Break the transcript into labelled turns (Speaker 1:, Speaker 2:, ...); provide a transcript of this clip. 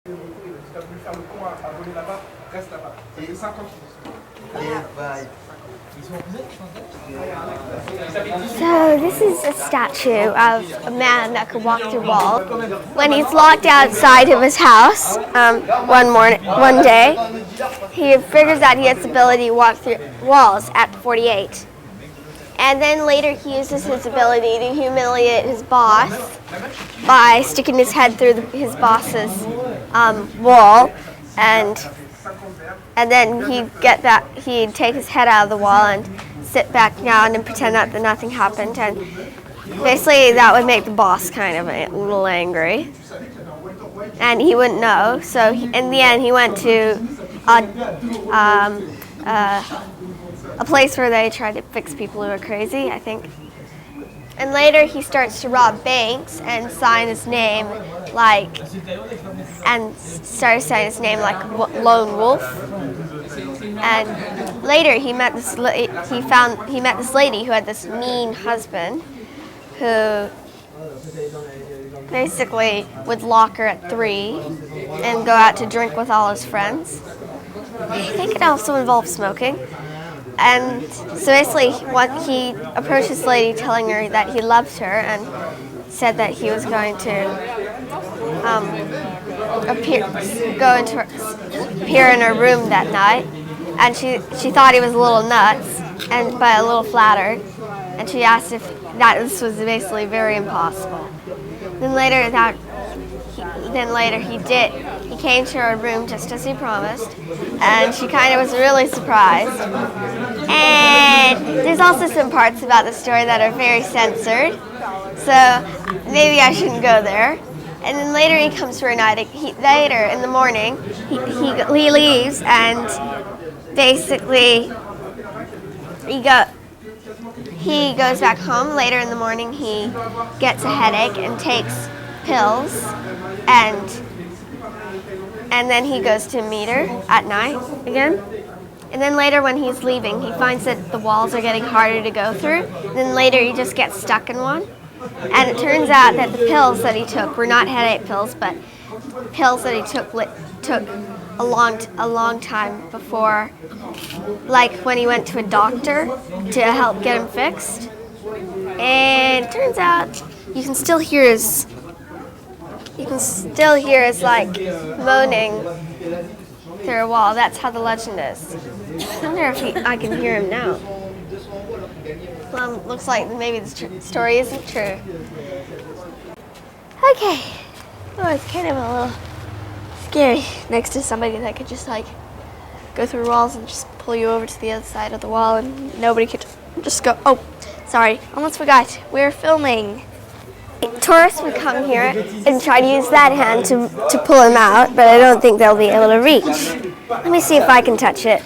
Speaker 1: Tu as voulu faire le con à voler là-bas, reste là-bas. Ça fait 5 ans qu'ils
Speaker 2: So this is a statue of a man that could walk through walls. When he's locked outside of his house, one day, he figures out he has the ability to walk through walls at 48. And then later he uses his ability to humiliate his boss by sticking his head through his boss's wall, and then he'd take his head out of the wall and sit back down and pretend that nothing happened, and basically that would make the boss kind of a little angry, and he wouldn't know. So in the end, he went to a place where they try to fix people who are crazy, I think. And later he starts to rob banks and sign his name like Lone Wolf. And later he met this lady who had this mean husband who basically would lock her at 3 and go out to drink with all his friends. I think it also involved smoking. And so basically he approached this lady telling her that he loved her and said that he was going to appear in her room that night. And she thought he was a little nuts, but a little flattered. And she asked if this was basically very impossible. Then later he came to her room just as he promised, and she kind of was really surprised. And there's also some parts about the story that are very censored, so maybe I shouldn't go there. And then later he comes to her night. Later in the morning, he leaves, and basically he goes back home. Later in the morning, he gets a headache and takes pills, and then he goes to meet her at night again. And then later when he's leaving, he finds that the walls are getting harder to go through. And then later he just gets stuck in one. And it turns out that the pills that he took were not headache pills, but pills that he took a long time before, like when he went to a doctor to help get him fixed. And it turns out you can still hear his like moaning through a wall. That's how the legend is. I wonder if I can hear him now. Looks like maybe the story isn't true. Okay. Oh, it's kind of a little scary next to somebody that could just like go through walls and just pull you over to the other side of the wall, and nobody could just go. Oh, sorry, almost forgot. We're filming. Tourists would come here and try to use that hand to pull him out, but I don't think they'll be able to reach. Let me see if I can touch it.